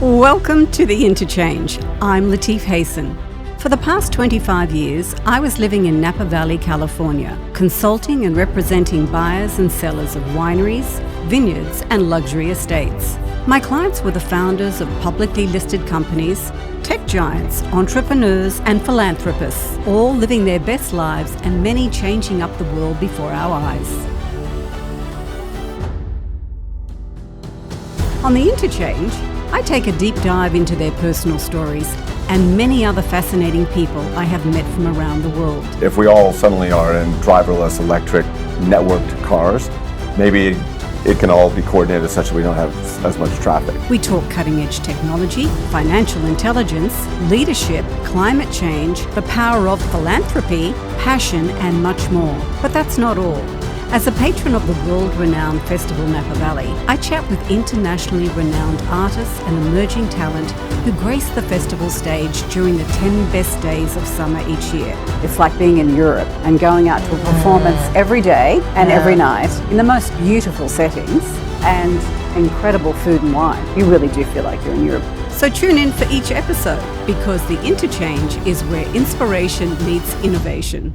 Welcome to The Interchange. I'm Latif Hasan. For the past 25 years, I was living in Napa Valley, California, consulting and representing buyers and sellers of wineries, vineyards, and luxury estates. My clients were the founders of publicly listed companies, tech giants, entrepreneurs, and philanthropists, all living their best lives and many changing up the world before our eyes. On The Interchange, I take a deep dive into their personal stories and many other fascinating people I have met from around the world. If we all suddenly are in driverless electric networked cars, maybe it can all be coordinated such that we don't have as much traffic. We talk cutting-edge technology, financial intelligence, leadership, climate change, the power of philanthropy, passion, and much more. But that's not all. As a patron of the world-renowned Festival Napa Valley, I chat with internationally renowned artists and emerging talent who grace the festival stage during the 10 best days of summer each year. It's like being in Europe and going out to a performance every day and every night in the most beautiful settings and incredible food and wine. You really do feel like you're in Europe. So tune in for each episode because The Interchange is where inspiration meets innovation.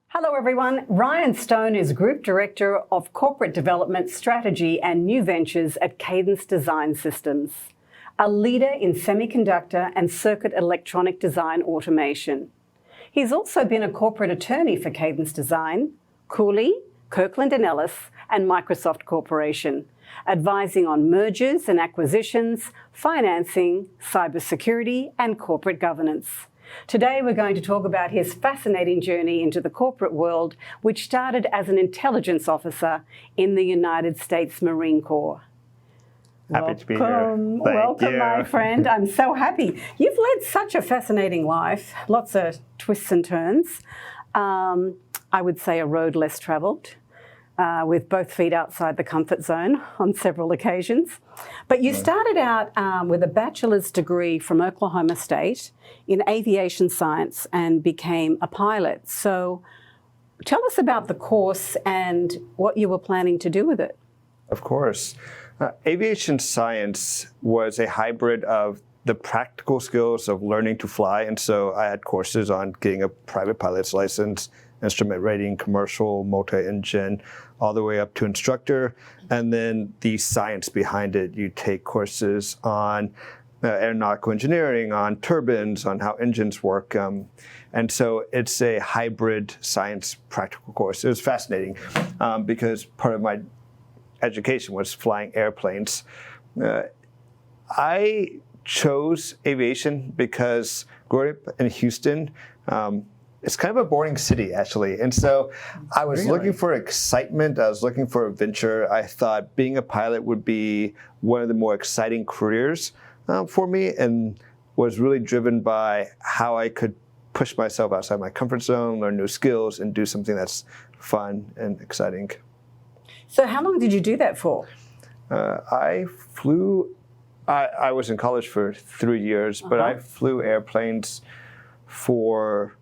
Hello everyone, Ryan Stone is Group Director of Corporate Development, Strategy and New Ventures at Cadence Design Systems, a leader in semiconductor and circuit electronic design automation. He's also been a corporate attorney for Cadence Design, Cooley, Kirkland & Ellis and Microsoft Corporation, advising on mergers and acquisitions, financing, cybersecurity and corporate governance. Today we're going to talk about his fascinating journey into the corporate world, which started as an intelligence officer in the United States Marine Corps. Happy to be here. Welcome, my friend. I'm so happy. You've led such a fascinating life, lots of twists and turns. I would say a road less travelled, with both feet outside the comfort zone on several occasions. But you started out with a bachelor's degree from Oklahoma State in aviation science and became a pilot. So tell us about the course and what you were planning to do with it. Of course. Aviation science was a hybrid of the practical skills of learning to fly. And so I had courses on getting a private pilot's license, instrument rating, commercial, multi-engine, all the way up to instructor. And then the science behind it. You take courses on aeronautical engineering, on turbines, on how engines work. And so it's a hybrid science practical course. It was fascinating because part of my education was flying airplanes. I chose aviation because growing up in Houston, it's kind of a boring city, actually. And so I was looking for excitement. I was looking for adventure. I thought being a pilot would be one of the more exciting careers for me, and was really driven by how I could push myself outside my comfort zone, learn new skills, and do something that's fun and exciting. So how long did you do that for? I was in college for 3 years, but I flew airplanes for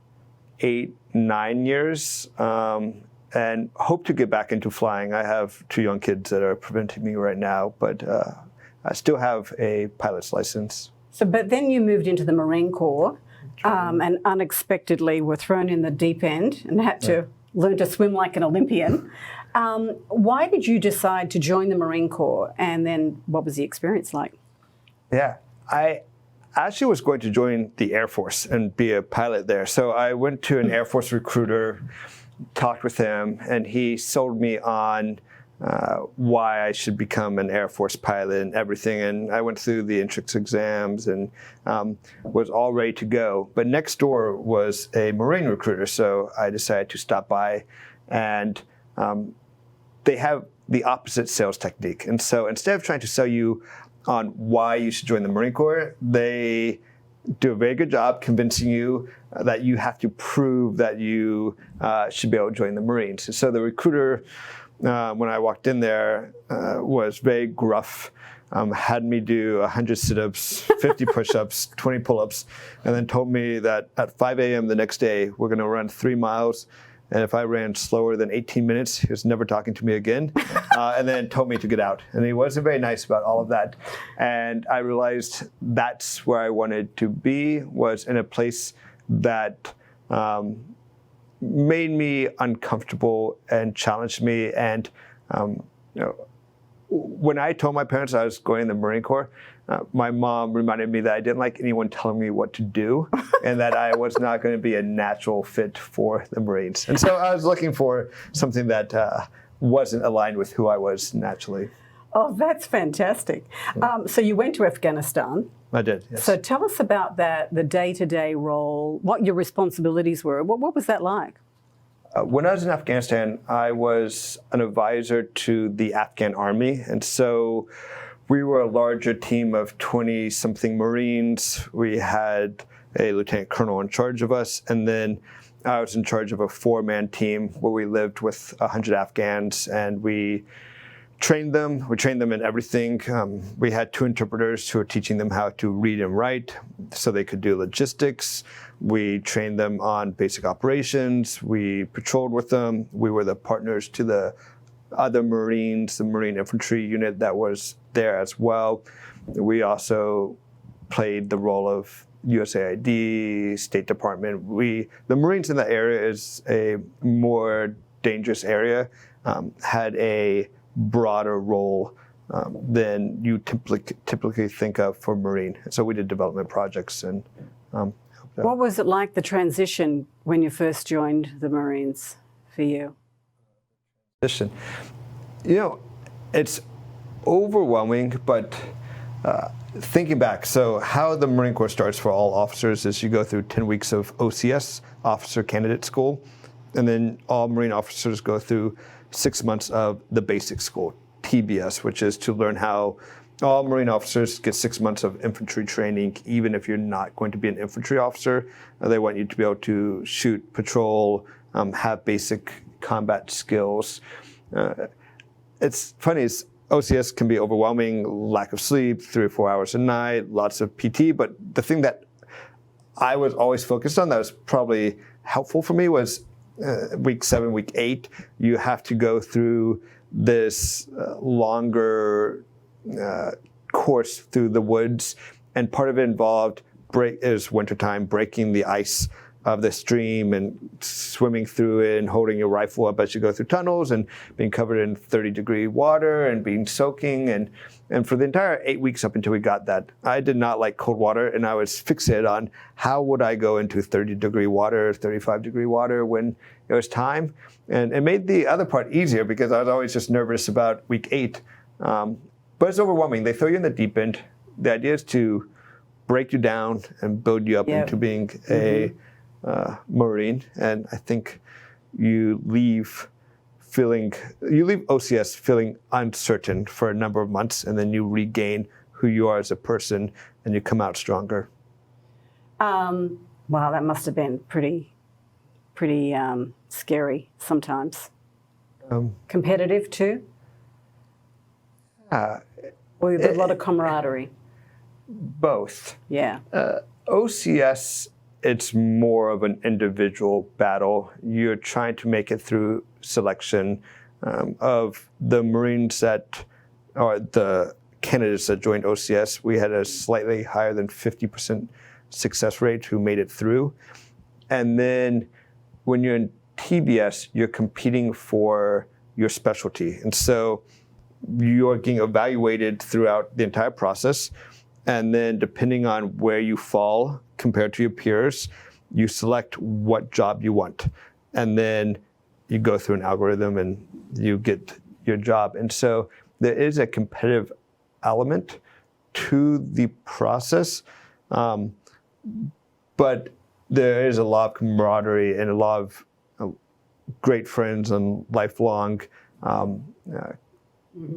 8-9 years, and hope to get back into flying. I have 2 young kids that are preventing me right now, but I still have a pilot's license. So, but then you moved into the Marine Corps and unexpectedly were thrown in the deep end and had to learn to swim like an Olympian. Why did you decide to join the Marine Corps, and then what was the experience like? Yeah, I actually was going to join the Air Force and be a pilot there. So I went to an Air Force recruiter, talked with him, and he sold me on why I should become an Air Force pilot and everything. And I went through the entrance exams and was all ready to go. But next door was a Marine recruiter, so I decided to stop by. And they have the opposite sales technique. And so instead of trying to sell you on why you should join the Marine Corps, they do a very good job convincing you that you have to prove that you should be able to join the Marines. So the recruiter, when I walked in there, was very gruff, had me do 100 sit-ups, 50 push-ups, 20 pull-ups, and then told me that at 5 a.m. the next day, we're going to run 3 miles And if I ran slower than 18 minutes, he was never talking to me again, and then told me to get out. And he wasn't very nice about all of that. And I realized that's where I wanted to be, was in a place that made me uncomfortable and challenged me. And when I told my parents I was going in the Marine Corps, my mom reminded me that I didn't like anyone telling me what to do and that I was not going to be a natural fit for the Marines. And so I was looking for something that wasn't aligned with who I was naturally. Oh, that's fantastic. So you went to Afghanistan. I did, yes. So tell us about that, the day-to-day role, what your responsibilities were. What was that like? When I was in Afghanistan, I was an advisor to the Afghan army. And so we were a larger team of 20-something Marines. We had a lieutenant colonel in charge of us. And then I was in charge of a 4-man team where we lived with 100 Afghans, and we trained them. We trained them in everything. We had 2 interpreters who were teaching them how to read and write so they could do logistics. We trained them on basic operations. We patrolled with them. We were the partners to the other Marines, the Marine Infantry unit that was there as well. We also played the role of USAID, State Department. The Marines in that area is a more dangerous area, had a broader role than you typically think of for Marine. So we did development projects. And what was it like, the transition, when you first joined the Marines for you? It's overwhelming, but thinking back, so how the Marine Corps starts for all officers is you go through 10 weeks of OCS, Officer Candidate School, and then all Marine officers go through 6 months of the basic school, TBS, which is to learn how all Marine officers get 6 months of infantry training, even if you're not going to be an infantry officer. They want you to be able to shoot, patrol, have basic combat skills. It's funny, OCS can be overwhelming, lack of sleep, 3 or 4 hours a night, lots of PT, but the thing that I was always focused on that was probably helpful for me was week 7, week 8, you have to go through this longer course through the woods, and part of it involved is wintertime, breaking the ice of the stream and swimming through it and holding your rifle up as you go through tunnels and being covered in 30-degree water and being soaking. And for the entire 8 weeks up until we got that, I did not like cold water, and I was fixated on how would I go into 30-degree water, 35-degree water when it was time. And it made the other part easier because I was always just nervous about week 8. But it's overwhelming. They throw you in the deep end. The idea is to break you down and build you up into being a Marine. And I think you leave OCS feeling uncertain for a number of months, and then you regain who you are as a person, and you come out stronger. Wow, that must have been pretty scary sometimes. Competitive too? Or a lot of camaraderie? Both. Yeah. OCS, it's more of an individual battle. You're trying to make it through selection of the Marines or the candidates that joined OCS. We had a slightly higher than 50% success rate who made it through. And then when you're in TBS, you're competing for your specialty. And so you're getting evaluated throughout the entire process. And then depending on where you fall compared to your peers, you select what job you want. And then you go through an algorithm and you get your job. And so there is a competitive element to the process. But there is a lot of camaraderie and a lot of great friends and lifelong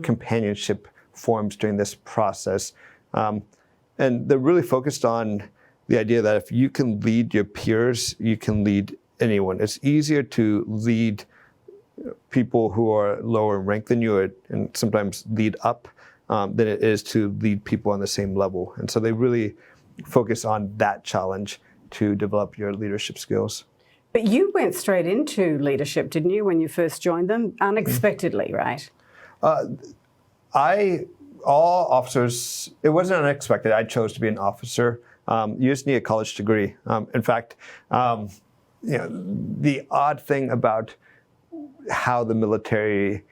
companionship forms during this process. And they're really focused on the idea that if you can lead your peers, you can lead anyone. It's easier to lead people who are lower in rank than you and sometimes lead up than it is to lead people on the same level. And so they really focus on that challenge to develop your leadership skills. But you went straight into leadership, didn't you, when you first joined them? Unexpectedly, right? All officers, it wasn't unexpected. I chose to be an officer. You just need a college degree. In fact, the odd thing about how the military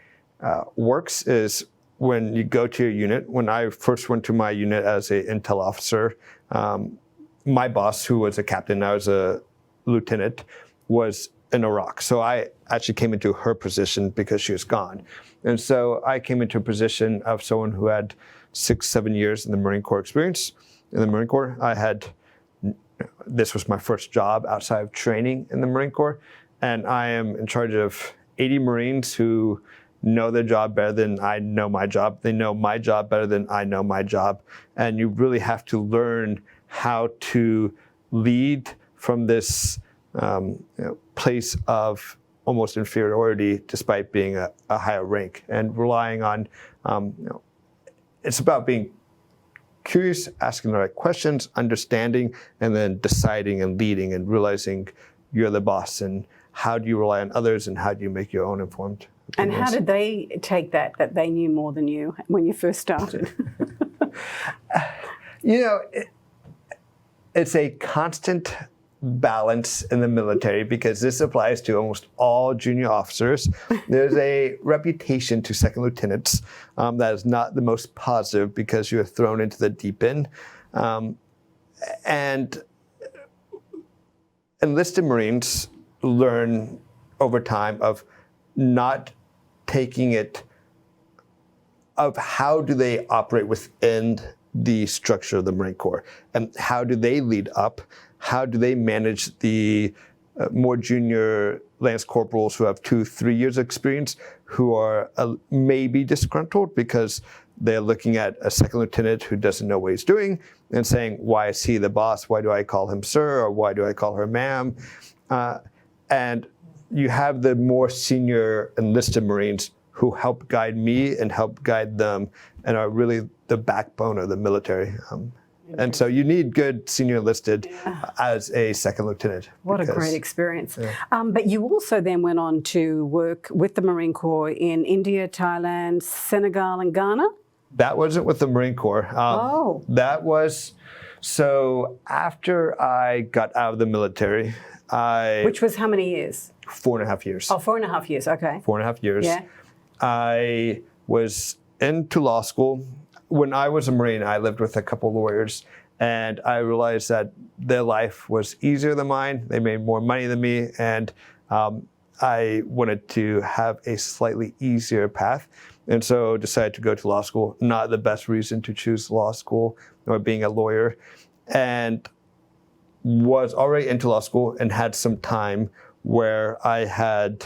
works is when you go to your unit. When I first went to my unit as an intel officer, my boss, who was a captain, I was a lieutenant, was in Iraq. So I actually came into her position because she was gone. And so I came into a position of someone who had 6-7 years in the Marine Corps experience. In the Marine Corps, this was my first job outside of training in the Marine Corps. And I am in charge of 80 Marines who know their job better than I know my job. They know my job better than I know my job. And you really have to learn how to lead from this place of almost inferiority despite being a higher rank, and relying on, it's about being curious, asking the right questions, understanding, and then deciding and leading and realizing you're the boss, and how do you rely on others, and how do you make your own informed opinions. And how did they take that they knew more than you when you first started? It's a constant balance in the military, because this applies to almost all junior officers. There's a reputation to second lieutenants that is not the most positive, because you're thrown into the deep end. And enlisted Marines learn over time of not taking it, of how do they operate within the structure of the Marine Corps, and how do they lead up, how do they manage the more junior lance corporals who have 2-3 years experience, who are maybe disgruntled because they're looking at a second lieutenant who doesn't know what he's doing and saying, why is he the boss? Why do I call him sir? Or why do I call her ma'am? And you have the more senior enlisted Marines who help guide me and help guide them, and are really the backbone of the military. And so you need good senior enlisted as a second lieutenant. What a great experience. But you also then went on to work with the Marine Corps in India, Thailand, Senegal, and Ghana? That wasn't with the Marine Corps. That was, so after I got out of the military, Which was how many years? 4.5 years. Oh, 4.5 years, okay. 4.5 years. Yeah. I was into law school. When I was a Marine, I lived with a couple lawyers, and I realized that their life was easier than mine. They made more money than me, and I wanted to have a slightly easier path, and so decided to go to law school. Not the best reason to choose law school or being a lawyer, and was already into law school and had some time where I had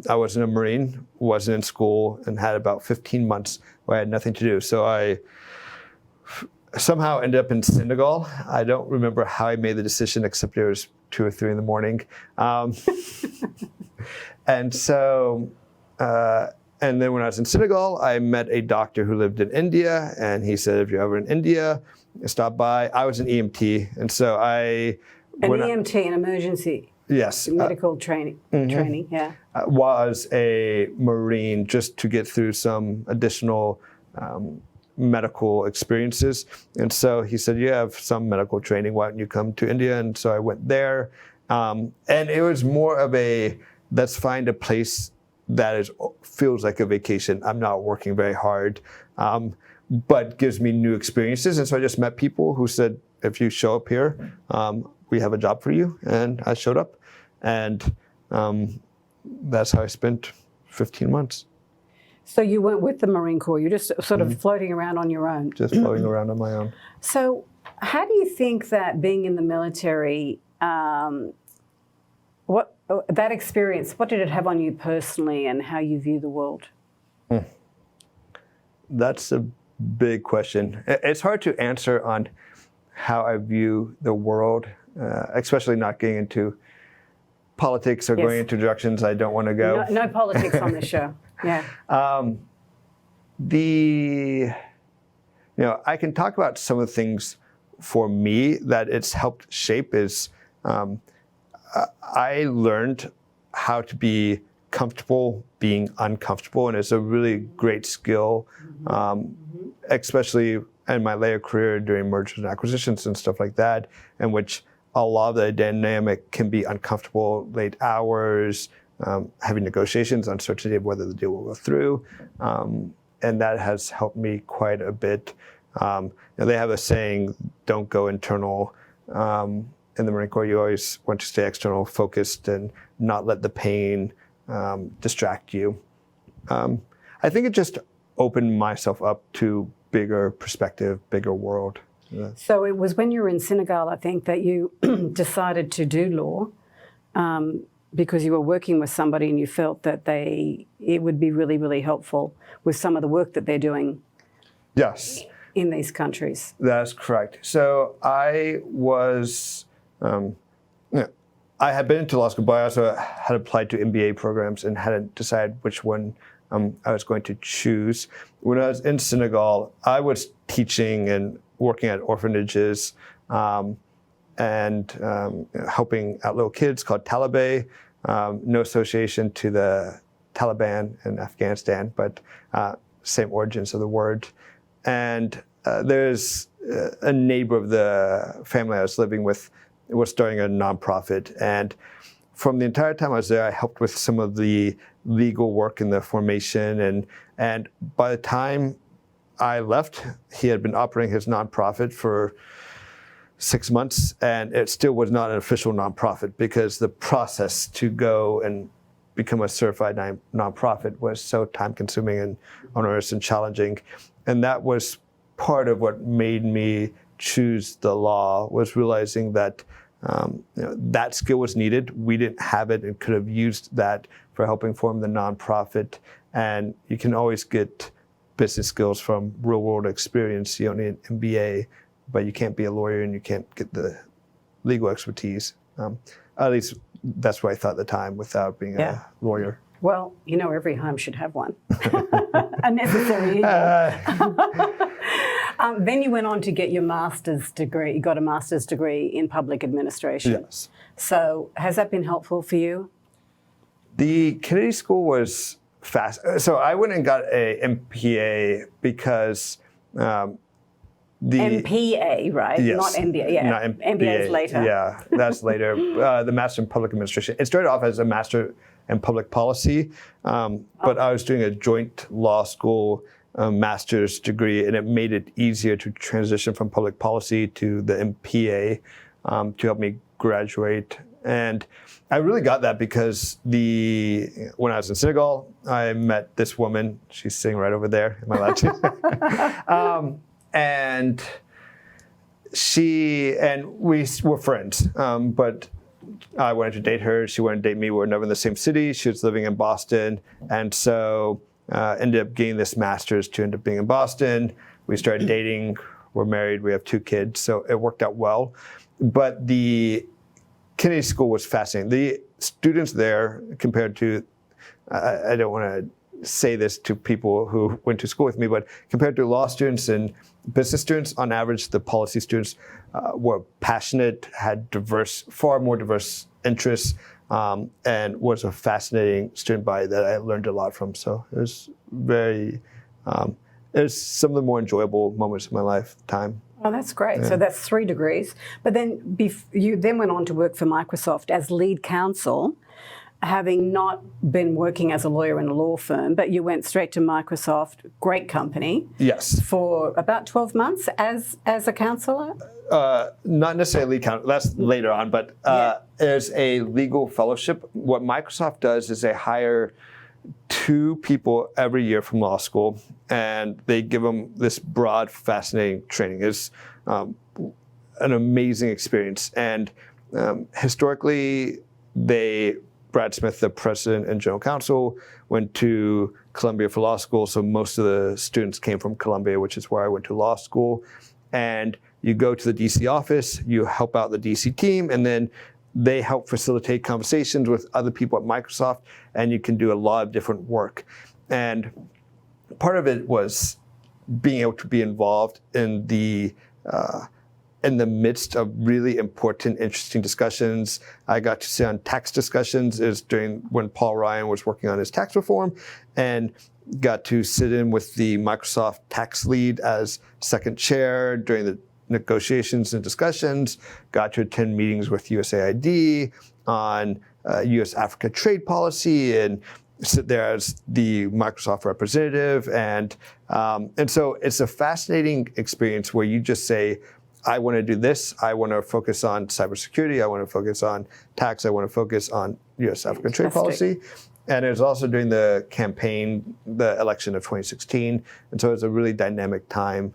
I wasn't a Marine, wasn't in school, and had about 15 months where I had nothing to do. So I somehow ended up in Senegal. I don't remember how I made the decision, except it was 2 or 3 in the morning. And so, and then when I was in Senegal, I met a doctor who lived in India, and he said, if you're ever in India, stop by. I was an EMT, and so I... EMT, an emergency... Yes. Medical training, yeah. Was a Marine just to get through some additional medical experiences. And so he said, you have some medical training, why don't you come to India? And so I went there. And it was more of a, let's find a place that feels like a vacation. I'm not working very hard, but gives me new experiences. And so I just met people who said, if you show up here, we have a job for you. And I showed up, and that's how I spent 15 months. So you weren't with the Marine Corps, you're just sort of floating around on your own. Just floating around on my own. So how do you think that being in the military, that experience, what did it have on you personally and how you view the world? That's a big question. It's hard to answer on how I view the world, especially not getting into politics or going into directions I don't want to go. No politics on this show. Yeah. I can talk about some of the things for me that it's helped shape is I learned how to be comfortable being uncomfortable, and it's a really great skill, especially in my later career doing mergers and acquisitions and stuff like that, in which a lot of the dynamic can be uncomfortable, late hours, having negotiations, uncertainty of whether the deal will go through, and that has helped me quite a bit. They have a saying, "Don't go internal." In the Marine Corps, you always want to stay external focused and not let the pain distract you. I think it just opened myself up to bigger perspective, bigger world. Yeah. So it was when you were in Senegal, I think, that you decided to do law because you were working with somebody and you felt that it would be really, really helpful with some of the work that they're doing. Yes. In these countries. That's correct. So I was, I had been into law school, but I also had applied to MBA programs and hadn't decided which one I was going to choose. When I was in Senegal, I was teaching and working at orphanages and helping out little kids called Talibé. No association to the Taliban in Afghanistan, but same origins of the word. And there's a neighbor of the family I was living with was starting a nonprofit. And from the entire time I was there, I helped with some of the legal work in the formation. And by the time I left, he had been operating his nonprofit for 6 months, and it still was not an official nonprofit because the process to go and become a certified nonprofit was so time-consuming and onerous and challenging. And that was part of what made me choose the law, was realizing that that skill was needed. We didn't have it and could have used that for helping form the nonprofit. And you can always get business skills from real-world experience. You don't need an MBA, but you can't be a lawyer and you can't get the legal expertise. At least that's what I thought at the time without being a lawyer. Well, every home should have one. A necessary evil. Then you went on to get your master's degree. You got a master's degree in public administration. Yes. So has that been helpful for you? The Kennedy School was fast. So I went and got a MPA because MPA, right? Yes. Not MBA. Yeah. Not MBA is later. Yeah, that's later. The Master in Public Administration. It started off as a Master in Public Policy, but I was doing a joint law school master's degree, and it made it easier to transition from public policy to the MPA to help me graduate. And I really got that because when I was in Senegal, I met this woman. She's sitting right over there. Am I allowed to? And we were friends, but I wanted to date her. She wanted to date me. We were never in the same city. She was living in Boston. And so ended up getting this master's to end up being in Boston. We started dating. We're married. We have 2 kids. So it worked out well. But the Kennedy School was fascinating. The students there, compared to, I don't want to say this to people who went to school with me, but compared to law students and business students, on average, the policy students were passionate, had far more diverse interests, and was a fascinating student body that I learned a lot from. So it was it was some of the more enjoyable moments of my lifetime. Oh, that's great. Yeah. So that's 3 degrees. But then you then went on to work for Microsoft as lead counsel, having not been working as a lawyer in a law firm, but you went straight to Microsoft, great company. Yes. For about 12 months as a counselor? Not necessarily lead counsel, that's later on, but there's a legal fellowship. What Microsoft does is they hire 2 people every year from law school, and they give them this broad, fascinating training. It's an amazing experience. And historically, Brad Smith, the president and general counsel, went to Columbia for law school. So most of the students came from Columbia, which is where I went to law school. And you go to the DC office, you help out the DC team, and then they help facilitate conversations with other people at Microsoft, and you can do a lot of different work. And part of it was being able to be involved in the in the midst of really important, interesting discussions. I got to sit on tax discussions during when Paul Ryan was working on his tax reform, and got to sit in with the Microsoft tax lead as second chair during the negotiations and discussions, got to attend meetings with USAID on U.S.-Africa trade policy, and sit there as the Microsoft representative. And so it's a fascinating experience where you just say, I want to do this. I want to focus on cybersecurity. I want to focus on tax. I want to focus on U.S.-Africa trade policy. And it was also during the campaign, the election of 2016. And so it's a really dynamic time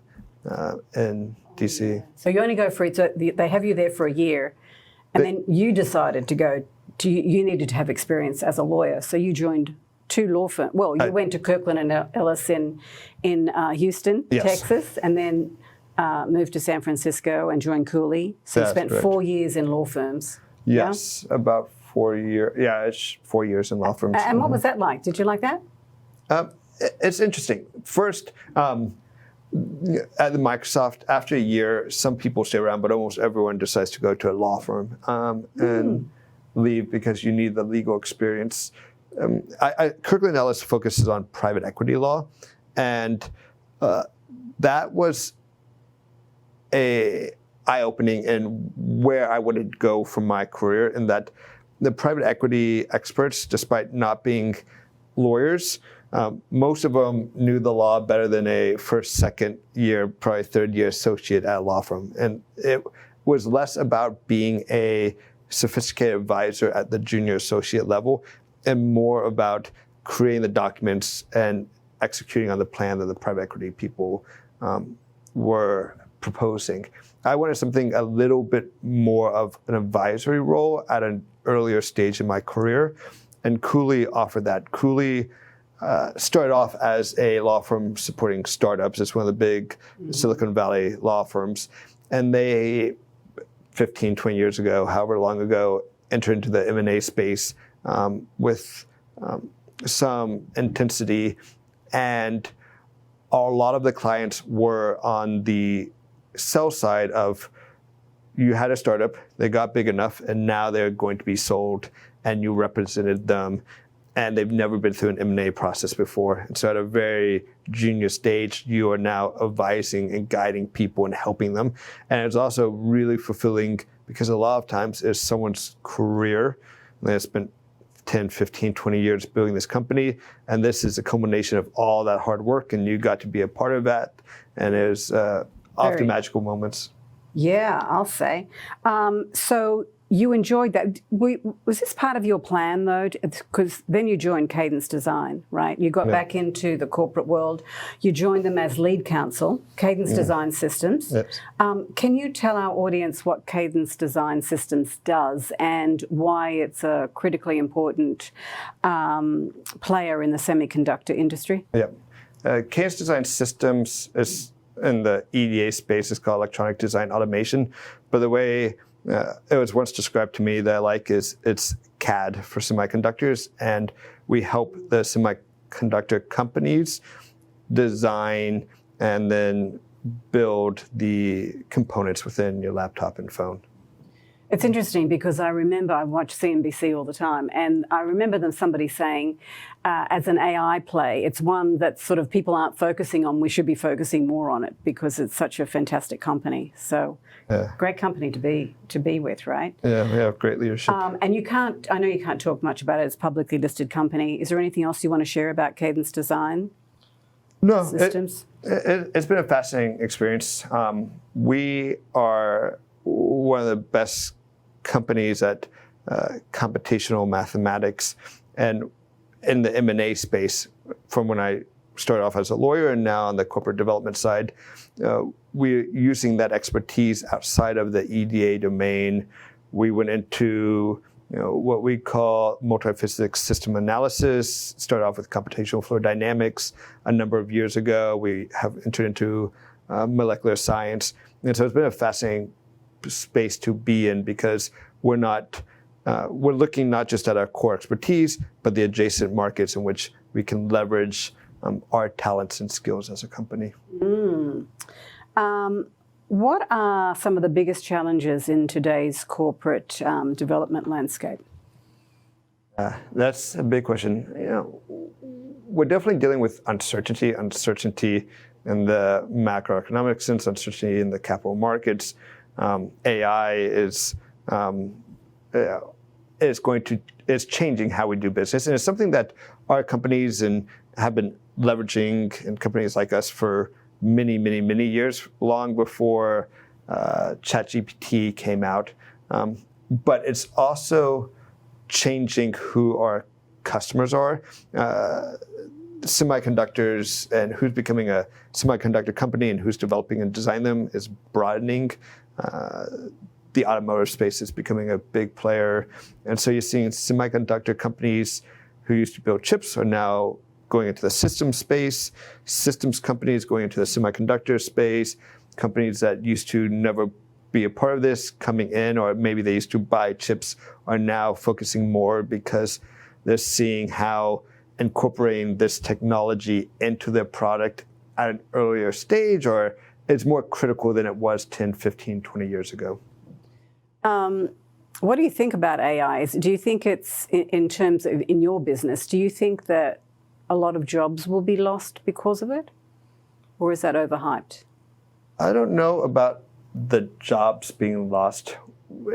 in DC. So you only go for it. So they have you there for a year, and then you decided to go. You needed to have experience as a lawyer, so you joined two law firms. Well, you went to Kirkland and Ellis in Houston, yes. Texas, and then moved to San Francisco and joined Cooley. So you spent 4 years in law firms. Yes, yeah? About 4 years. Yeah, it's 4 years in law firms. And what was that like? Did you like that? It's interesting. First, at the Microsoft, after a year, some people stay around, but almost everyone decides to go to a law firm and leave because you need the legal experience. Kirkland Ellis focuses on private equity law, and that was a eye-opening in where I wanted to go from my career, in that the private equity experts, despite not being lawyers, most of them knew the law better than a first, second year, probably third year associate at a law firm. And it was less about being a sophisticated advisor at the junior associate level and more about creating the documents and executing on the plan that the private equity people were proposing. I wanted something a little bit more of an advisory role at an earlier stage in my career, and Cooley offered that. Cooley started off as a law firm supporting startups. It's one of the big Silicon Valley law firms. And they, 15, 20 years ago, however long ago, entered into the M&A space with some intensity. And a lot of the clients were on the sell side of, you had a startup, they got big enough, and now they're going to be sold, and you represented them, and they've never been through an M&A process before. And so at a very junior stage, you are now advising and guiding people and helping them. And it's also really fulfilling because a lot of times it's someone's career. They spent 10, 15, 20 years building this company, and this is a culmination of all that hard work, and you got to be a part of that. And it was often magical moments. Yeah, I'll say. So you enjoyed that. Was this part of your plan, though? Because then you joined Cadence Design, right? You got back into the corporate world. You joined them as lead counsel, Cadence Design Systems. Yes. Can you tell our audience what Cadence Design Systems does and why it's a critically important player in the semiconductor industry? Yeah. Cadence Design Systems is in the EDA space. It's called electronic design automation. But the way it was once described to me that I like is it's CAD for semiconductors, and we help the semiconductor companies design and then build the components within your laptop and phone. It's interesting because I remember I watch CNBC all the time, and I remember somebody saying, as an AI play, it's one that sort of people aren't focusing on. We should be focusing more on it because it's such a fantastic company. So, great company to be with, right? Yeah, we have great leadership. And I know you can't talk much about it. It's a publicly listed company. Is there anything else you want to share about Cadence Design Systems? It's been a fascinating experience. We are one of the best companies at computational mathematics, and in the M&A space, from when I started off as a lawyer and now on the corporate development side, we're using that expertise outside of the EDA domain. We went into what we call multi-physics system analysis, started off with computational fluid dynamics a number of years ago. We have entered into molecular science. And so it's been a fascinating space to be in because we're looking not just at our core expertise, but the adjacent markets in which we can leverage our talents and skills as a company. What are some of the biggest challenges in today's corporate development landscape? That's a big question. We're definitely dealing with uncertainty in the macroeconomic sense, uncertainty in the capital markets. AI is changing how we do business, and it's something that our companies have been leveraging, and companies like us for many, many, many years, long before ChatGPT came out. But it's also changing who our customers are. Semiconductors and who's becoming a semiconductor company and who's developing and designing them is broadening. The automotive space is becoming a big player. And so you're seeing semiconductor companies who used to build chips are now going into the systems space, systems companies going into the semiconductor space, companies that used to never be a part of this coming in, or maybe they used to buy chips, are now focusing more because they're seeing how incorporating this technology into their product at an earlier stage, or it's more critical than it was 10, 15, 20 years ago. What do you think about AI? Do you think it's, in terms of in your business, do you think that a lot of jobs will be lost because of it? Or is that overhyped? I don't know about the jobs being lost.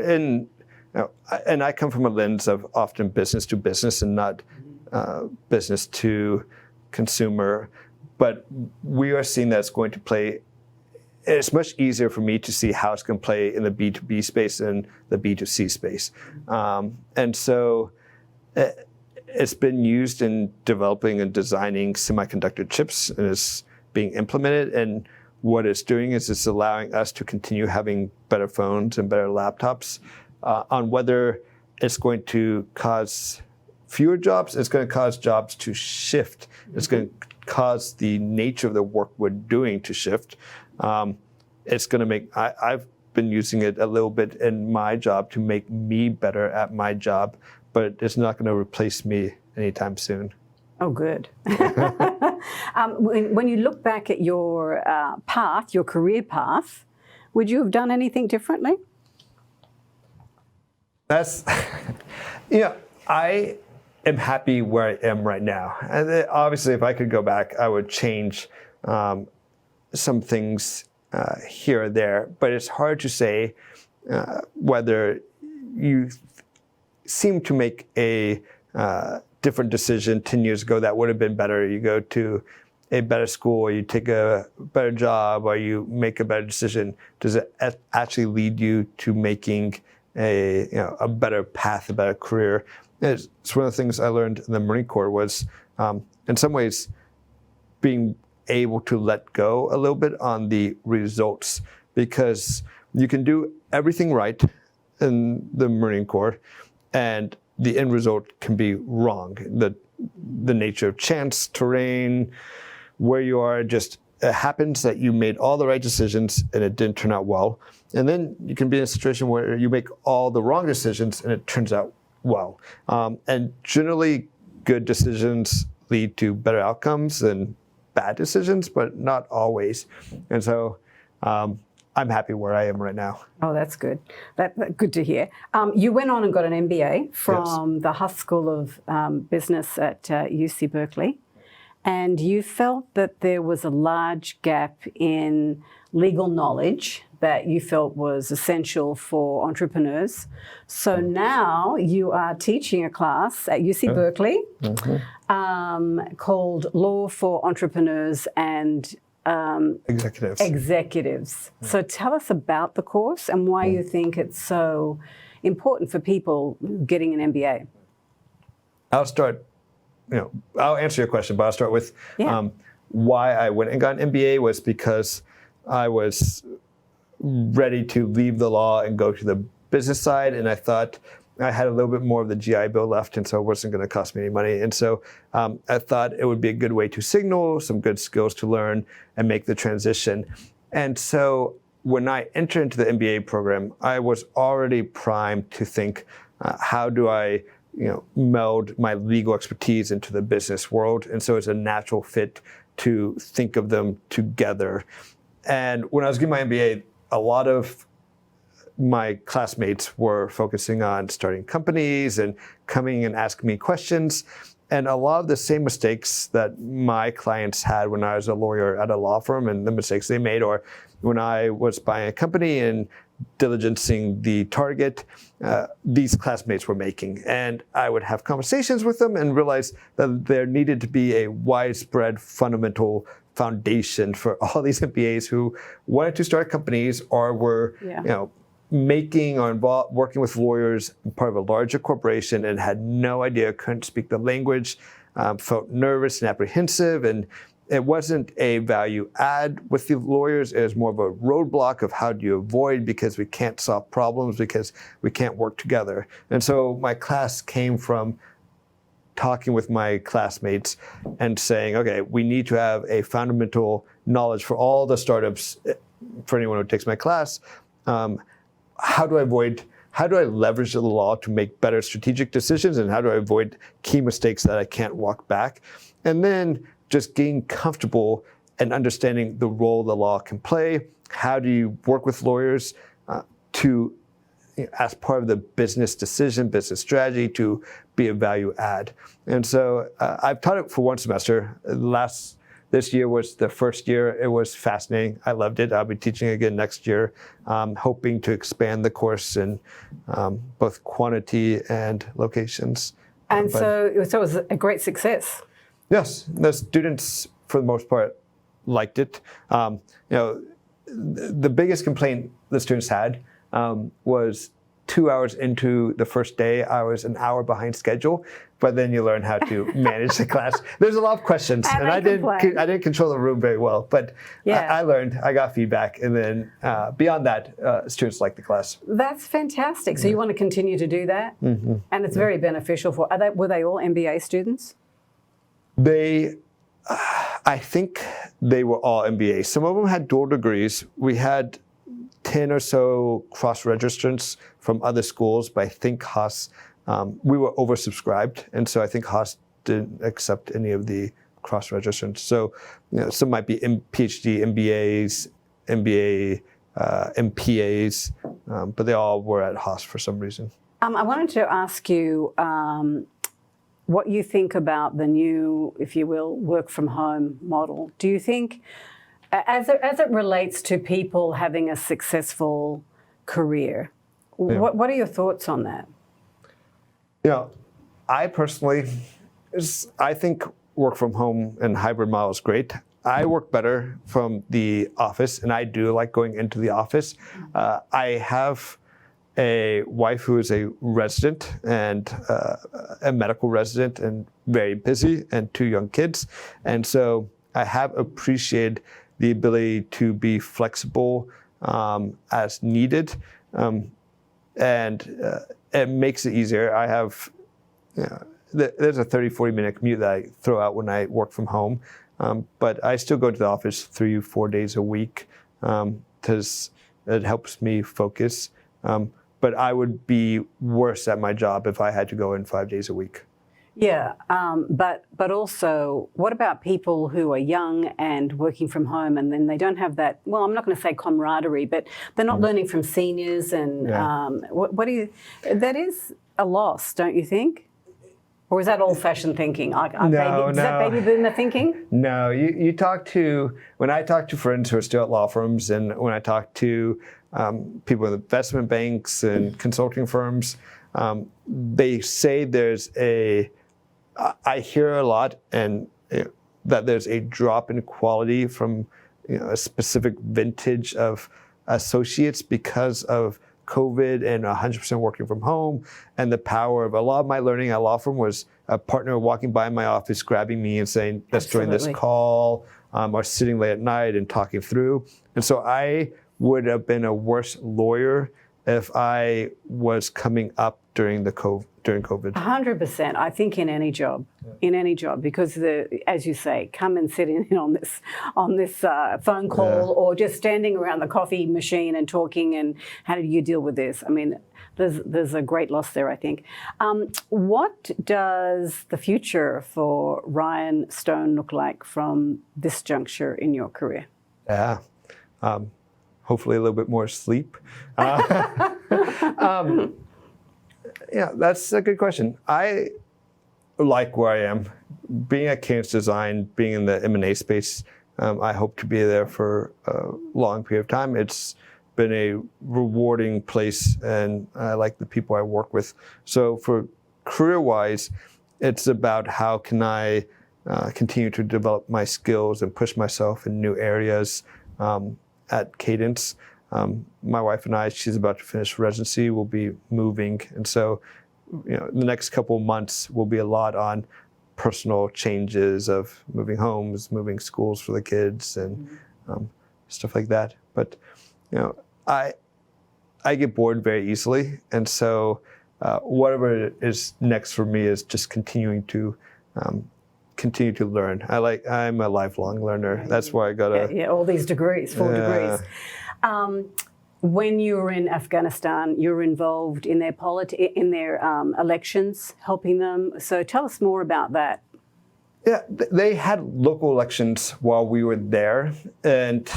And I come from a lens of often business to business and not business to consumer. But we are seeing that it's going to play. It's much easier for me to see how it's going to play in the B2B space than the B2C space. And so it's been used in developing and designing semiconductor chips, and it's being implemented. And what it's doing is it's allowing us to continue having better phones and better laptops. On whether it's going to cause fewer jobs, it's going to cause jobs to shift. It's going to cause the nature of the work we're doing to shift. It's going to make, I've been using it a little bit in my job to make me better at my job, but it's not going to replace me anytime soon. Oh, good. When you look back at your path, your career path, would you have done anything differently? That's, I am happy where I am right now. And obviously, if I could go back, I would change some things here or there. But it's hard to say whether you seem to make a different decision 10 years ago that would have been better. You go to a better school, or you take a better job, or you make a better decision. Does it actually lead you to making a better path, a better career? It's one of the things I learned in the Marine Corps was, in some ways, being able to let go a little bit on the results, because you can do everything right in the Marine Corps, and the end result can be wrong. The nature of chance, terrain, where you are, just it happens that you made all the right decisions and it didn't turn out well. And then you can be in a situation where you make all the wrong decisions and it turns out well. And generally, good decisions lead to better outcomes than bad decisions, but not always. And so I'm happy where I am right now. Oh, that's good. That's good to hear. You went on and got an MBA from the Huss School of Business at UC Berkeley, and you felt that there was a large gap in legal knowledge that you felt was essential for entrepreneurs. So now you are teaching a class at UC Berkeley called Law for Entrepreneurs and Executives. So tell us about the course and why you think it's so important for people getting an MBA. I'll answer your question, but I'll start with why I went and got an MBA was because I was ready to leave the law and go to the business side, and I thought I had a little bit more of the GI Bill left, and so it wasn't going to cost me any money. And so I thought it would be a good way to signal some good skills to learn and make the transition. And so when I entered into the MBA program, I was already primed to think, how do I meld my legal expertise into the business world? And so it's a natural fit to think of them together. And when I was getting my MBA, a lot of my classmates were focusing on starting companies and coming and asking me questions. And a lot of the same mistakes that my clients had when I was a lawyer at a law firm and the mistakes they made, or when I was buying a company and diligencing the target, these classmates were making. And I would have conversations with them and realize that there needed to be a widespread fundamental foundation for all these MBAs who wanted to start companies or were, making or working with lawyers, part of a larger corporation, and had no idea, couldn't speak the language, felt nervous and apprehensive, and it wasn't a value add with the lawyers. It was more of a roadblock of how do you avoid, because we can't solve problems, because we can't work together. And so my class came from talking with my classmates and saying, okay, we need to have a fundamental knowledge for all the startups, for anyone who takes my class. How do I leverage the law to make better strategic decisions, and how do I avoid key mistakes that I can't walk back? And then just getting comfortable and understanding the role the law can play. How do you work with lawyers as part of the business decision, business strategy, to be a value add? And so I've taught it for one semester. This year was the first year. It was fascinating. I loved it. I'll be teaching again next year, hoping to expand the course in both quantity and locations. And so it was a great success. Yes, the students, for the most part, liked it. The biggest complaint the students had was 2 hours into the first day, I was an hour behind schedule. But then you learn how to manage the class. There's a lot of questions, and I didn't control the room very well. But I learned, I got feedback, and then beyond that, students liked the class. That's fantastic. So you want to continue to do that, and it's very beneficial for. Were they all MBA students? I think they were all MBA. Some of them had dual degrees. We had 10 or so cross-registrants from other schools, but I think Haas, we were oversubscribed, and so I think Haas didn't accept any of the cross-registrants. So, some might be PhD, MBAs, MBA, MPAs, but they all were at Haas for some reason. I wanted to ask you what you think about the new, if you will, work from home model. Do you think, as it relates to people having a successful career, what are your thoughts on that? I personally, I think work from home and hybrid model is great. I work better from the office, and I do like going into the office. I have a wife who is a resident and a medical resident and very busy, and 2 young kids. And so I have appreciated the ability to be flexible as needed. And it makes it easier. I have, there's a 30-40 minute commute that I throw out when I work from home. But I still go to the office 3-4 days a week because it helps me focus. But I would be worse at my job if I had to go in 5 days a week. Yeah, but also, what about people who are young and working from home, and then they don't have that, well, I'm not going to say camaraderie, but they're not learning from seniors, and what do you, that is a loss, don't you think? Or is that old-fashioned thinking? Is that baby boomer thinking? No, when I talk to friends who are still at law firms, and when I talk to people with investment banks and consulting firms, they say I hear a lot, and that there's a drop in quality from a specific vintage of associates because of COVID and 100% working from home, and the power of a lot of my learning at law firm was a partner walking by my office, grabbing me and saying, let's join this call, or sitting late at night and talking through. And so I would have been a worse lawyer if I was coming up during COVID. 100%. I think in any job, because as you say, come and sit in on this phone call, or just standing around the coffee machine and talking. And how do you deal with this? I mean, there's a great loss there, I think. What does the future for Ryan Stone look like from this juncture in your career? Yeah. hopefully a little bit more sleep. Yeah, that's a good question. I like where I am. Being at Cadence Design, being in the M&A space, I hope to be there for a long period of time. It's been a rewarding place, and I like the people I work with. So for career-wise, it's about how can I continue to develop my skills and push myself in new areas at Cadence. My wife and I, she's about to finish residency, will be moving. And so, the next couple of months will be a lot on personal changes of moving homes, moving schools for the kids, and stuff like that. But, I get bored very easily. And so whatever is next for me is just continue to learn. I'm a lifelong learner. That's why I gotta. All these degrees, 4 degrees. When you were in Afghanistan, you were involved in their elections, helping them. So tell us more about that. Yeah, they had local elections while we were there, and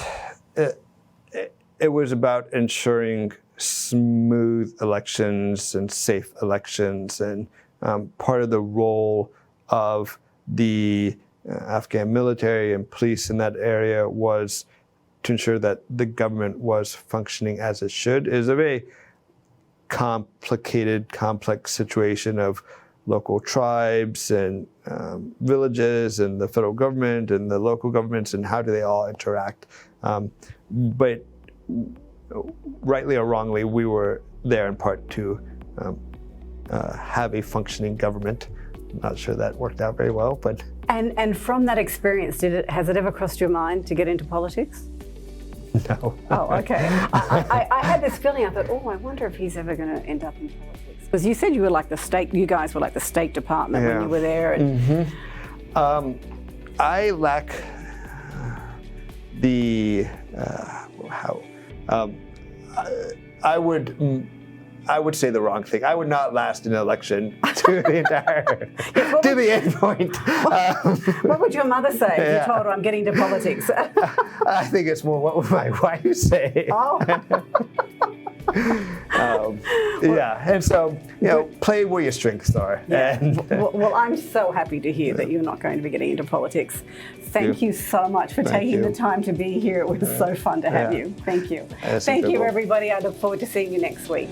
it was about ensuring smooth elections and safe elections. And part of the role of the Afghan military and police in that area was to ensure that the government was functioning as it should. It is a very complicated, complex situation of local tribes and villages and the federal government and the local governments, and how do they all interact. But rightly or wrongly, we were there in part to have a functioning government. I'm not sure that worked out very well, but. And from that experience, has it ever crossed your mind to get into politics? No. Oh, okay. I had this feeling. I thought, I wonder if he's ever going to end up in politics. Because you said you were like you guys were like the State Department when you were there. And I lack the I would say the wrong thing. I would not last an election to the to the end point. What would your mother say if you told her I'm getting into politics? I think it's more what would my wife say. Oh. And so, play where your strengths are. Yeah. And, well, I'm so happy to hear that you're not going to be getting into politics. Thank you so much for taking the time to be here. It was so fun to have you. Thank you. Thank you, everybody. I look forward to seeing you next week.